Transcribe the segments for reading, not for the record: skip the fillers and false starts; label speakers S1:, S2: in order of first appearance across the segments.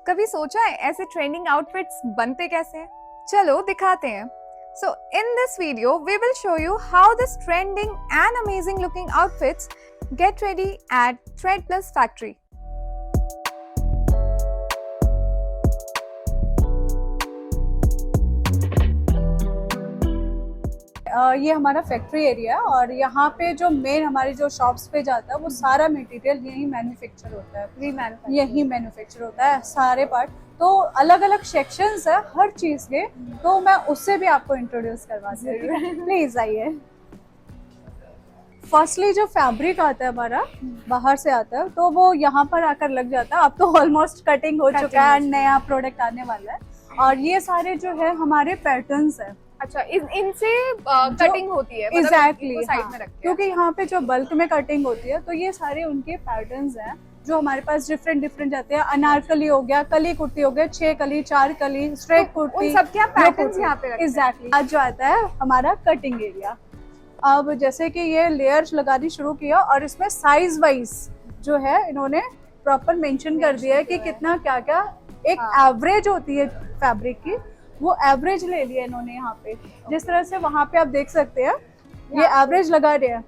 S1: कभी सोचा है ऐसे ट्रेंडिंग आउटफिट्स बनते कैसे हैं? चलो दिखाते हैं। So in this video we will show you how this trending and amazing looking outfits get ready at Thread Plus factory.
S2: ये हमारा फैक्ट्री एरिया है और यहाँ पे जो मेन हमारी जो शॉप्स पे जाता है वो सारा मटेरियल यही मैन्युफैक्चर होता है, यही मैन्युफैक्चर होता है सारे पार्ट। तो अलग अलग सेक्शंस है हर चीज के, तो मैं उससे भी आपको इंट्रोड्यूस करवाती हूँ। प्लीज आइए। फर्स्टली जो फैब्रिक आता है हमारा बाहर से आता है, तो वो यहाँ पर आकर लग जाता है। अब तो ऑलमोस्ट कटिंग हो चुका है, नया प्रोडक्ट आने वाला है। और ये सारे जो है हमारे पैटर्न्स है।
S1: अच्छा, इनसे कटिंग होती है?
S2: एग्जैक्टली,
S1: साइड में रखते हैं
S2: क्योंकि यहाँ पे जो बल्क में कटिंग होती है, तो ये सारे उनके पैटर्न्स हैं जो हमारे पास डिफरेंट जाते हैं। अनारकली हो गया, कली कुर्ती हो गया, 6 कली, 4 कली, स्ट्रेट कुर्ती,
S1: उन सब क्या पैटर्न्स यहाँ पे रखते हैं?
S2: एग्जैक्टली। आज जो आता है हमारा कटिंग एरिया। अब जैसे कि ये लेयर्स लगानी शुरू किया और इसमें साइज वाइज जो है इन्होंने प्रॉपर मेंशन कर दिया है कि कितना क्या क्या एक एवरेज होती है फैब्रिक की, वो एवरेज ले लिया इन्होंने यहाँ पे। जिस तरह से वहाँ पे आप देख सकते हैं ये एवरेज लगा रहे हैं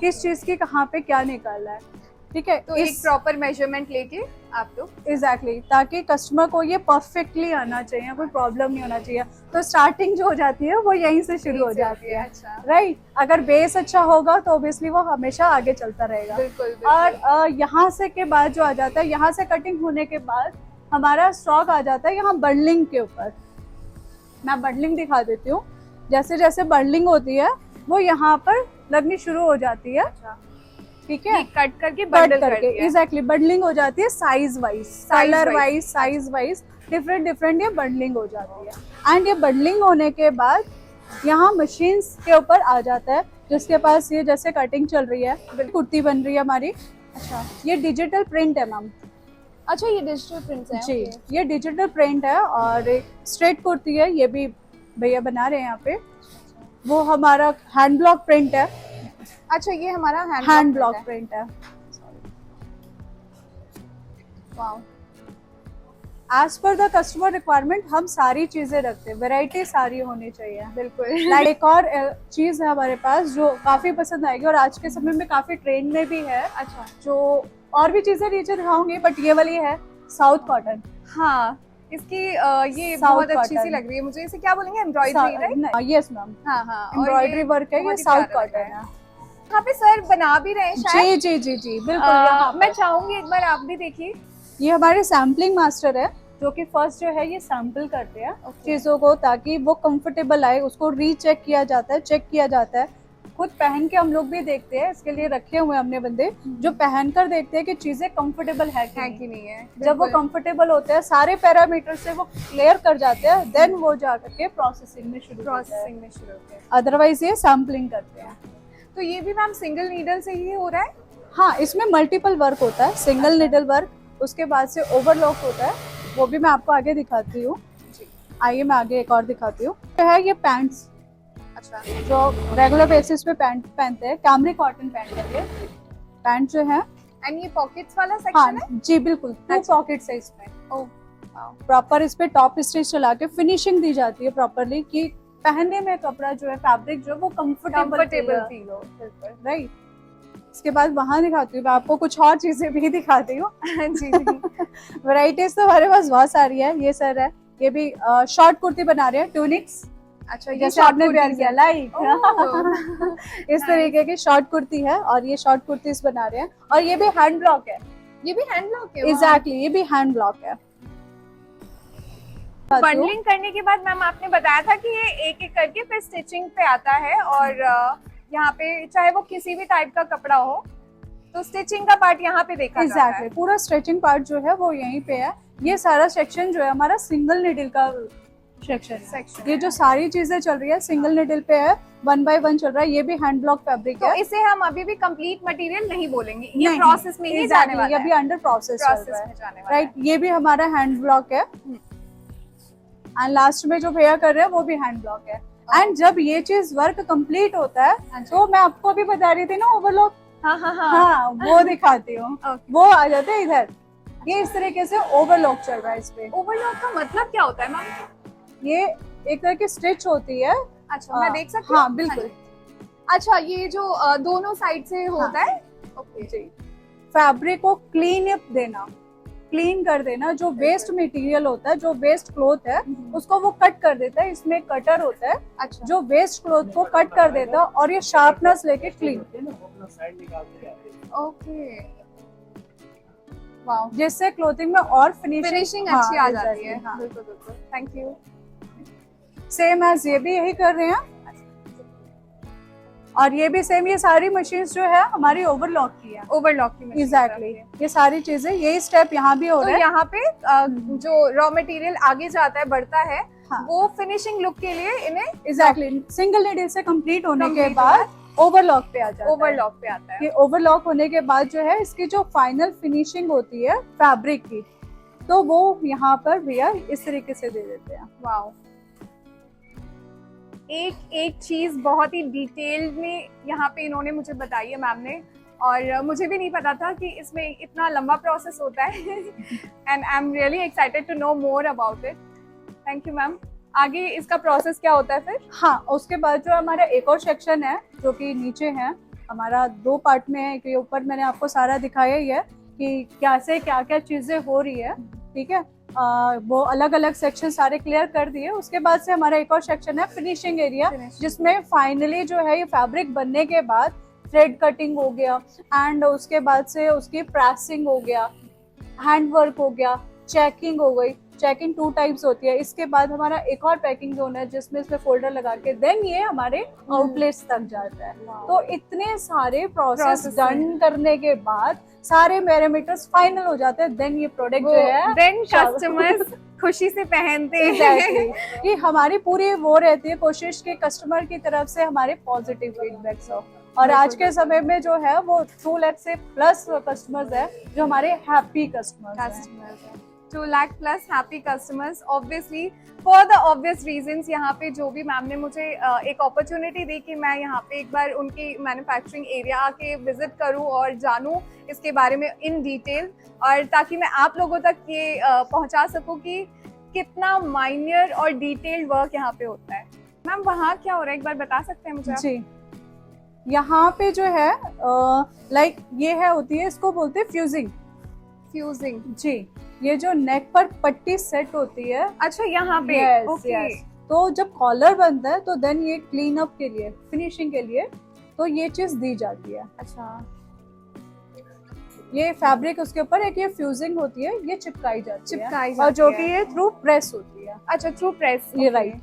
S2: किस चीज की कहाँ पे क्या निकालना है, ठीक है।
S1: तो एक प्रॉपर मेजरमेंट लेके आप लोग
S2: एग्जैक्टली, ताकि कस्टमर को ये परफेक्टली आना चाहिए, कोई प्रॉब्लम नहीं होना चाहिए। तो स्टार्टिंग जो हो जाती है वो यहीं से शुरू हो जाती है।
S1: अच्छा,
S2: राइट। अगर बेस अच्छा होगा तो ऑब्वियसली वो हमेशा आगे चलता रहेगा।
S1: बिल्कुल।
S2: और यहाँ से के बाद जो आ जाता है, यहाँ से कटिंग होने के बाद हमारा स्टॉक आ जाता है यहाँ बंडलिंग के ऊपर। मैं बंडलिंग दिखा देती हूँ। जैसे जैसे बंडलिंग होती है वो यहाँ पर लगनी शुरू हो जाती है, ठीक है।
S1: कट करके बंडल करके
S2: एग्जैक्टली बंडलिंग हो जाती है size wise, colour wise, size wise different ये बंडलिंग हो जाती है। एंड ये बंडलिंग होने के बाद यहाँ मशीन्स के ऊपर आ जाता है, जिसके पास ये जैसे कटिंग चल रही है, कुर्ती बन रही है हमारी। अच्छा, ये डिजिटल प्रिंट है मैम।
S1: अच्छा, ये डिजिटल प्रिंट्स हैं?
S2: जी, ये डिजिटल प्रिंट है। और स्ट्रेट कुर्ती है, ये भी भैया बना रहे हैं यहाँ पे। वो हमारा हैंड ब्लॉक प्रिंट है।
S1: अच्छा, ये हमारा
S2: हैंड ब्लॉक प्रिंट है।
S1: Wow.
S2: As per the customer requirement हम सारी चीजें रखते हैं, वैरायटी सारी होनी चाहिए।
S1: बिल्कुल।
S2: एक और चीज है हमारे पास जो काफी पसंद आएगी और आज के समय में काफी ट्रेंड में भी है।
S1: अच्छा,
S2: जो और भी चीजें नीचे दिखाऊंगी, बट ये वाली है साउथ कॉटन।
S1: हाँ, इसकी ये
S2: South
S1: बहुत अच्छी सी
S2: cotton।
S1: लग रही है मुझे। इसे क्या बोलेंगे, एम्ब्रॉयडरी, राइट?
S2: यस मैम,
S1: हाँ। और
S2: एम्ब्रॉयडरी वर्क है, ये
S1: बहुत ही
S2: साउथ
S1: प्यारा लग
S2: कॉटन
S1: रहा
S2: है।
S1: यहाँ पे सर बना भी रहे हैं शायद।
S2: जी बिल्कुल। यहाँ
S1: मैं चाहूंगी एक बार आप भी देखिए।
S2: ये हमारे सैम्पलिंग मास्टर है, जो कि फर्स्ट जो है ये सैंपल करते हैं चीजों को, ताकि वो कंफर्टेबल आए। उसको रीचेक किया जाता है, चेक किया जाता है। खुद पहन के हम लोग भी देखते हैं, इसके लिए रखे हुए हमने बंदे जो पहन कर देखते हैं कि चीजें कंफर्टेबल है कि नहीं है। जब वो कंफर्टेबल होते हैं, सारे पैरामीटर से वो क्लियर कर जाते हैं, देन वो जाकर के प्रोसेसिंग में शुरू होते हैं। अदरवाइज ये सैम्पलिंग करते हैं।
S1: तो ये भी मैम सिंगल नीडल से ही हो रहा है?
S2: हाँ, इसमें मल्टीपल वर्क होता है, सिंगल नीडल वर्क, उसके बाद से ओवरलॉक होता है, वो भी मैं आपको आगे दिखाती हूँ। आइए मैं आगे एक और दिखाती हूँ। तो है ये पैंट्स।
S1: अच्छा,
S2: जो रेगुलर बेसिस पे पैंट पहनते हैं, कैमरिक कॉटन पैंट है ये। पैंट जो है,
S1: एंड ये पॉकेट्स वाला
S2: हाँ
S1: सेक्शन है?
S2: जी बिल्कुल, 2 पॉकेट्स है इसमें।
S1: ओह,
S2: प्रॉपर इस पे टॉप स्टिच चला के फिनिशिंग दी जाती है प्रॉपरली, कि पहनने में कपड़ा जो है, फैब्रिक जो है वो कंफर्टेबल
S1: फील हो।
S2: राइट। इसके बाद वहां दिखाती हूँ मैं आपको, कुछ और चीजें भी दिखाती हूँ।
S1: जी।
S2: वैरायटीज तो हमारे पास बहुत सारी है। ये सर है, ये भी शॉर्ट कुर्ती बना रहे हैं, ट्यूनिक्स।
S1: अच्छा,
S2: जैसे आपने वेयर किया लाइक इस तरीके की शॉर्ट कुर्ती है, और ये शॉर्ट कुर्तीज बना रहे हैं। और ये भी हैंड ब्लॉक है।
S1: ये भी हैंड ब्लॉक है?
S2: एग्जैक्टली, ये भी हैंड ब्लॉक है।
S1: बंडलिंग करने के बाद मैम आपने बताया था कि ये एक एक करके फिर स्टिचिंग पे आता है, और यहाँ पे चाहे वो किसी भी टाइप का कपड़ा हो, तो स्टिचिंग का पार्ट यहाँ पे देखा जाता है।
S2: एग्जैक्टली, पूरा स्ट्रेचिंग पार्ट जो है वो यहीं पे है। ये सारा सेक्शन जो है हमारा सिंगल निडल का सेक्शन। ये जो सारी चीजें चल रही है सिंगल निडल पे है, 1 by 1 चल रहा है। ये भी हैंड ब्लॉक फैब्रिक है।
S1: तो इसे हम अभी भी कंप्लीट मटेरियल नहीं बोलेंगे, ये प्रोसेस में ही जाने वाला है।
S2: ये भी अंडर प्रोसेस चल रहा है, राइट। ये भी हमारा हैंड ब्लॉक है। एंड लास्ट में जो भैया कर रहे हैं वो भी हैंड ब्लॉक है। एंड जब ये चीज वर्क कंप्लीट होता है, तो मैं आपको भी बता रही थी ना ओवरलॉक,
S1: हाँ,
S2: वो दिखाती हूँ। वो आ जाते हैं इधर, ये इस तरीके से ओवरलॉक चल रहा है इस पे।
S1: ओवरलॉक का मतलब क्या होता है मैम?
S2: ये एक तरह की स्टिच होती है।
S1: अच्छा, मैं देख सकती हूँ?
S2: हाँ बिल्कुल।
S1: जी। अच्छा, ये जो दोनों साइड से होता है। ओके
S2: जी, फैब्रिक को क्लीन अप देना, क्लीन कर देना। जो वेस्ट मटेरियल होता है, जो वेस्ट क्लॉथ है, उसको वो कट कर देता है। इसमें कटर होता है
S1: अच्छा,
S2: जो वेस्ट क्लॉथ को कट कर देता है और ये शार्पनेस लेके क्लीन,
S1: ओके, वाओ,
S2: जिससे क्लोथिंग में और
S1: फिनिशिंग अच्छी आ जाती है। बिल्कुल बिल्कुल, थैंक यू।
S2: सेम एज ये भी यही कर रहे हैं और ये भी सेम। ये सारी मशीन्स जो है हमारी ओवरलॉक की है।
S1: ओवरलॉक की मशीन।
S2: एग्जैक्टली, ये सारी चीजें, यही स्टेप यहाँ भी हो
S1: तो
S2: रहा है।
S1: यहाँ पे जो रॉ मटेरियल आगे जाता है, बढ़ता है,
S2: हाँ।
S1: वो फिनिशिंग लुक के लिए इन्हें
S2: एग्जैक्टली सिंगल नीडल से कंप्लीट होने के
S1: Complete
S2: बाद ओवरलॉक पे आ जाता है।
S1: ओवरलॉक पे आता है।
S2: ये ओवरलॉक होने के बाद जो है इसकी जो फाइनल फिनिशिंग होती है फैब्रिक की, तो वो यहाँ पर भैया इस तरीके से दे देते हैं।
S1: वाओ, एक एक चीज बहुत ही डिटेल में यहाँ पे इन्होंने मुझे बताई है मैम ने, और मुझे भी नहीं पता था कि इसमें इतना लंबा प्रोसेस होता है। And I am really excited to know more about it. Thank you ma'am. आगे इसका प्रोसेस क्या होता है फिर?
S2: हाँ, उसके बाद जो हमारा एक और सेक्शन है जो कि नीचे है, हमारा दो पार्ट में है। कि ऊपर मैंने आपको सारा दिखाया ही है कि कैसे क्या क्या चीजें हो रही है, ठीक है। वो अलग अलग सेक्शन सारे क्लियर कर दिए। उसके बाद से हमारा एक और सेक्शन है फिनिशिंग एरिया, जिसमें फाइनली जो है ये फैब्रिक बनने के बाद थ्रेड कटिंग हो गया, एंड उसके बाद से उसकी प्रेसिंग हो गया, हैंड वर्क हो गया, चेकिंग हो गई। चेकिंग 2 टाइप्स होती है। इसके बाद हमारा एक और पैकिंग जोन है जिसमें इसमें फोल्डर लगा के देन ये हमारे आउटलेट्स तक जाता है। तो इतने सारे प्रोसेस डन करने के बाद सारे पैरामीटर्स फाइनल हो जाते हैं, देन ये प्रोडक्ट जो है
S1: देन कस्टमर्स खुशी से पहनते हैं।
S2: Exactly. कि हमारी पूरी वो रहती है कोशिश कि कस्टमर की तरफ से हमारे पॉजिटिव फीडबैक्स हो। और आज के समय में जो है वो 2 लाख से प्लस कस्टमर्स है जो हमारे हैप्पी कस्टमर्स हैं।
S1: 2 lakh plus happy customers, obviously for the obvious reasons. यहाँ पे जो भी मैम ने मुझे एक अपॉर्चुनिटी दी कि मैं यहाँ पे एक बार उनकी मैन्युफैक्चरिंग एरिया आके विजिट करूँ और जानूँ इसके बारे में इन डिटेल, और ताकि मैं आप लोगों तक ये पहुँचा सकूँ कि कितना माइन्यूर और डिटेल्ड वर्क यहाँ पे होता है। मैम वहाँ क्या हो रहा है, एक बार बता सकते हैं मुझे?
S2: जी, यहाँ पे जो है लाइक ये है होती है, इसको बोलते हैं फ्यूजिंग।
S1: फ्यूजिंग,
S2: जी, ये जो नेक पर पट्टी सेट होती है।
S1: अच्छा, यहाँ पे
S2: yes. तो जब कॉलर बनता है तो देन ये क्लीन अप के लिए, फिनिशिंग के लिए तो ये चीज दी जाती है।
S1: अच्छा,
S2: ये फैब्रिक उसके ऊपर एक ये फ्यूजिंग होती है, ये चिपकाई जाती है
S1: और
S2: जो कि ये थ्रू प्रेस होती है।
S1: अच्छा, थ्रू प्रेस,
S2: ये राइट।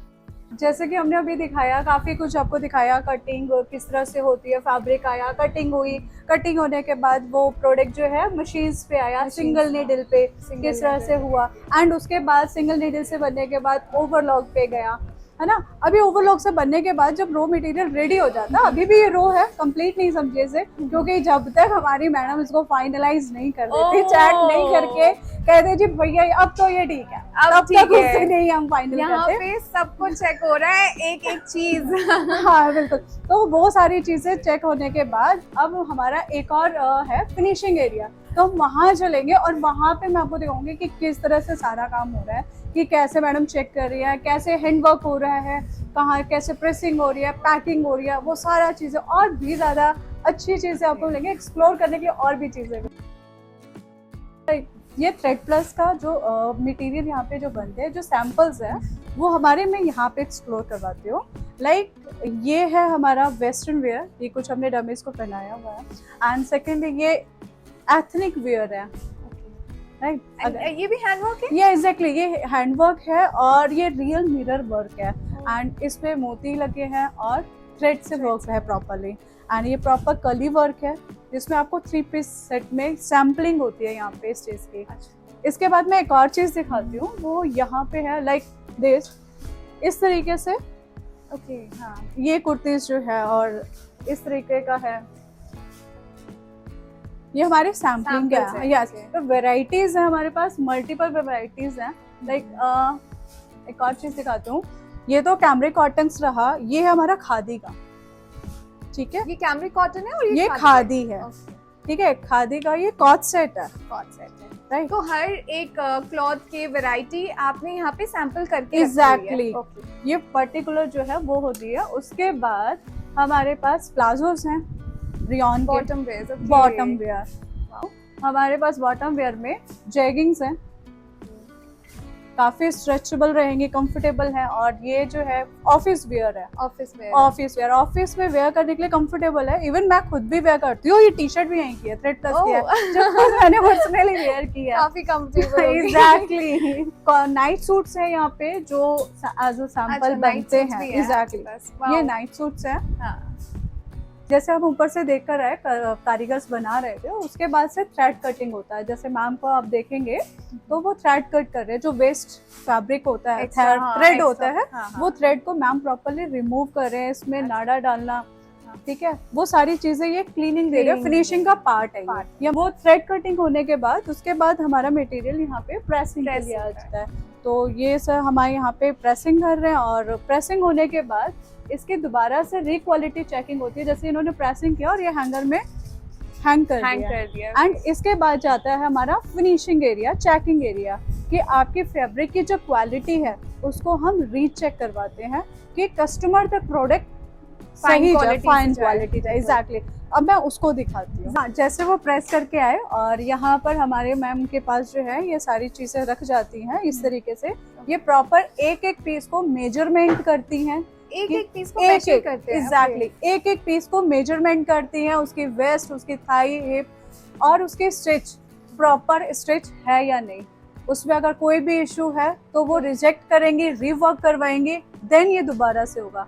S2: जैसे कि हमने अभी दिखाया, काफी कुछ आपको दिखाया, कटिंग किस तरह से होती है। फैब्रिक आया, कटिंग हुई, कटिंग होने के बाद वो प्रोडक्ट जो है मशीन्स पे आया, सिंगल नीडल पे किस तरह से हुआ, एंड उसके बाद सिंगल नीडल से बनने के बाद ओवरलॉक पे गया, है ना। अभी ओवरलॉक से बनने के बाद जब रो मटेरियल रेडी हो जाता है, अभी भी ये रो है, कंप्लीट नहीं समझे से, क्योंकि जब तक हमारी मैडम इसको फाइनलाइज नहीं कर देती, चेक नहीं करके कहते जी भैया अब तो ये ठीक है,
S1: अब
S2: तब तक उससे नहीं हम फाइनल
S1: यहाँ
S2: करते।
S1: पे सब कुछ चेक हो रहा है, एक एक चीज।
S2: हाँ बिल्कुल। तो वो सारी चीजें चेक होने के बाद अब हमारा एक और है फिनिशिंग एरिया, तो हम वहाँ चलेंगे और वहाँ पे मैं आपको दिखाऊंगी कि किस तरह से सारा काम हो रहा है, कि कैसे मैडम चेक कर रही है, कैसे हैंड वर्क हो रहा है, कहाँ कैसे प्रेसिंग हो रही है, पैकिंग हो रही है, वो सारा चीजें और भी ज्यादा अच्छी चीजें आपको मिलेंगे एक्सप्लोर करने की, और भी चीजें। ये थ्रेड प्लस का जो मटेरियल यहाँ पे जो बनते हैं, जो सैंपल्स हैं, वो हमारे मैं यहाँ पे एक्सप्लोर करवाती हूँ। लाइक ये है हमारा वेस्टर्न वेयर, ये कुछ हमने डमीज को पहनाया हुआ है, एंड सेकेंड ये एथनिक वेयर है, राइट।
S1: ये भी हैंडवर्क है?
S2: ये एग्जैक्टली ये हैंडवर्क है और ये रियल मिरर वर्क है, एंड इस पे मोती लगे हैं और थ्रेड से वर्क है प्रॉपरली, एंड ये प्रॉपर कली वर्क है जिसमें आपको 3 पीस सेट में सैम्पलिंग होती है यहाँ पे इस चीज की। इसके बाद मैं एक और चीज दिखाती हूँ, वो यहाँ पे है लाइक दिस, इस तरीके से।
S1: ओके, हाँ,
S2: ये कुर्तीज जो है और इस तरीके का है, ये हमारे सैम्पलिंग है। यस, तो वेराइटीज है हमारे पास, मल्टीपल वेराइटीज हैं। लाइक एक और चीज दिखाती हूँ, ये तो कैमरिक कॉटन्स रहा, ये है हमारा खादी का, ठीक है।
S1: ये कैमरिक कॉटन है और
S2: ये खादी है, ठीक है। खादी का ये कॉट सेट है,
S1: कॉट सेट है।
S2: राइट।
S1: तो हर एक क्लॉथ की वैरायटी आपने यहाँ पे सैंपल करके
S2: एग्जैक्टली
S1: ओके।
S2: ये पर्टिकुलर जो है वो होती है। उसके बाद हमारे पास प्लाजोस हैं, रियॉन के
S1: बॉटम वेयर
S2: बॉटम वेयर। हमारे पास बॉटम वेयर में जैगिंग्स हैं, काफी स्ट्रेचेबल रहेंगी, कंफर्टेबल है। और ये जो है ऑफिस वेयर है, ऑफिस में वेयर करने के लिए कंफर्टेबल है। इवन मैं खुद भी वेयर करती हूँ। ये टी शर्ट भी यहीं की है, थ्रेड प्लस की है, जो खुद मैंने पर्सनली वेयर की है।
S1: काफी कंफर्टेबल
S2: एग्जैक्टली नाइट सूट्स है यहाँ पे जो एज अ सैंपल बनते हैं। एग्जैक्टली ये नाइट सूट्स हैं।
S1: हाँ।
S2: जैसे हम ऊपर से देख कर आए कारीगर्स बना रहे थे, उसके बाद से थ्रेड कटिंग होता है। जैसे मैम को आप देखेंगे तो वो थ्रेड कट कर रहे हैं। जो वेस्ट फैब्रिक होता है, थ्रेड होता है, वो थ्रेड को मैम प्रॉपर्ली रिमूव कर रहे हैं। इसमें नाड़ा डालना, ठीक है, वो सारी चीजें ये क्लीनिंग दे रहे हैं, फिनिशिंग का पार्ट है ये। वो थ्रेड कटिंग होने के बाद उसके बाद हमारा मटेरियल यहाँ पे प्रेसिंग के लिए आ जाता है। तो ये सर हमारे यहाँ पे प्रेसिंग कर रहे हैं, और प्रेसिंग होने के बाद इसकी दोबारा से री-क्वालिटी चेकिंग होती है। जैसे इन्होंने प्रेसिंग किया और ये हैंगर में हैंग कर दिया, एंड इसके बाद जाता है हमारा फिनिशिंग एरिया, चेकिंग एरिया, कि आपकी फैब्रिक की जो क्वालिटी है उसको हम रीचेक करवाते हैं कि कस्टमर तक प्रोडक्ट सही फाइन क्वालिटी जाए। एग्जैक्टली अब मैं उसको दिखाती हूँ। हाँ, जैसे वो प्रेस करके आए और यहाँ पर हमारे मैम के पास जो है ये सारी चीजें रख जाती हैं इस तरीके से। ये प्रॉपर एक एक पीस को मेजरमेंट करती हैं,
S1: एक पीस को मेजर करते हैं।
S2: एग्जैक्टली एक एक पीस को मेजरमेंट करती हैं, उसकी वेस्ट, उसकी थाई, हिप, और उसकी स्टिच प्रॉपर स्टिच है या नहीं। उसमें अगर कोई भी इशू है तो वो रिजेक्ट करेंगी, रीवर्क करवाएंगी, देन ये दोबारा से होगा।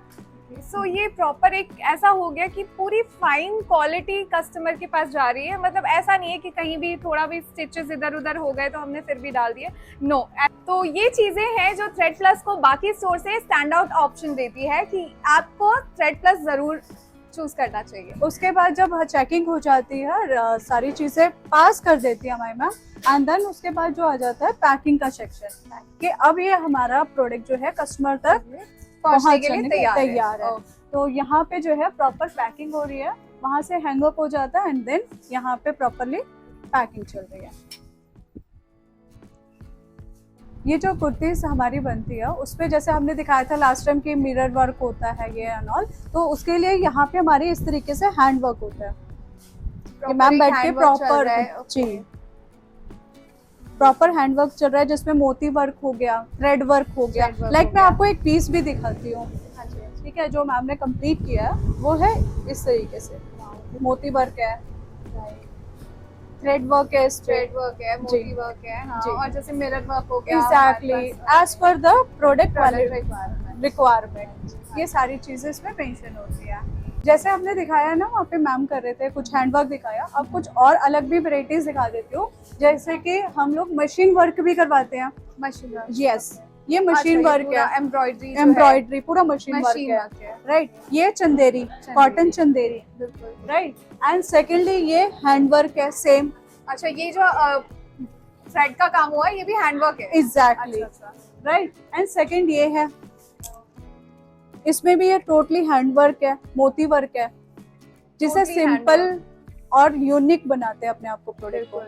S1: सो ये प्रॉपर एक ऐसा हो गया कि पूरी फाइन क्वालिटी कस्टमर के पास जा रही है। मतलब ऐसा नहीं है कि कहीं भी थोड़ा भी स्टिचेस इधर उधर हो गए तो हमने फिर भी डाल दिए, नो। तो ये चीजें हैं जो थ्रेड प्लस को बाकी स्टोर से स्टैंड आउट ऑप्शन देती है कि आपको थ्रेड प्लस जरूर चूज करना चाहिए।
S2: उसके बाद जब चेकिंग हो जाती है, सारी चीजें पास कर देती है हमारी मैम, एंड देन उसके बाद जो आ जाता है पैकिंग का सेक्शन, कि अब ये हमारा प्रोडक्ट जो है कस्टमर तक
S1: पहुंचने के लिए
S2: तैयार है। तो यहाँ पे जो है प्रॉपर पैकिंग हो रही है, वहां से हैंग अप हो जाता है, एंड देन यहाँ पे प्रॉपरली पैकिंग चल रही है। ये जो कुर्तीज हमारी बनती है उसपे जैसे हमने दिखाया था लास्ट टाइम की मिरर वर्क होता है ये एंड ऑल, तो उसके लिए यहाँ पे हमारे इस तरीके से हैंड वर्क होता है। मैम बैठ के प्रॉपर जी प्रॉपर हैंड वर्क चल रहा है, जिसमें मोती वर्क हो गया, थ्रेड वर्क हो गया। लाइक मैं आपको एक पीस भी दिखाती हूँ, ठीक है, जो मैम ने कंप्लीट किया है वो है इस तरीके से। मोती वर्क है, थ्रेड वर्क है,
S1: थ्रेड वर्क है, मोती वर्क है, हाँ, और जैसे मिरर वर्क हो गया।
S2: Exactly as per the product requirement, ये सारी चीजें इसमें मेंशन होती है। जैसे हमने दिखाया ना, वहाँ पे मैम कर रहे थे, कुछ हैंड वर्क दिखाया, अब कुछ और अलग भी वेराइटीज दिखा देती हूँ। जैसे कि हम लोग मशीन वर्क भी करवाते हैं।
S1: मशीन वर्क,
S2: यस, ये मशीन वर्क है, एम्ब्रॉयडरी पूरा मशीन वर्क है, राइट। ये Chanderi, cotton Chanderi, right. And secondly ये हैंड वर्क है, सेम।
S1: अच्छा, ये जो थ्रेड का काम हुआ है ये भी हैंड वर्क है।
S2: Exactly, right. एंड सेकेंड ये है, इसमें भी ये टोटली हैंड वर्क है, मोती वर्क है, जिसे सिंपल और यूनिक बनाते हैं अपने आप को प्रोडक्ट को।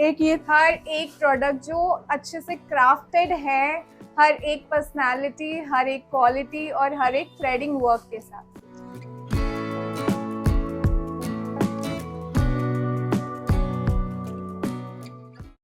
S2: एक ये
S1: हर एक प्रोडक्ट जो अच्छे से क्राफ्टेड है, हर एक पर्सनालिटी, हर एक क्वालिटी और हर एक थ्रेडिंग वर्क के साथ।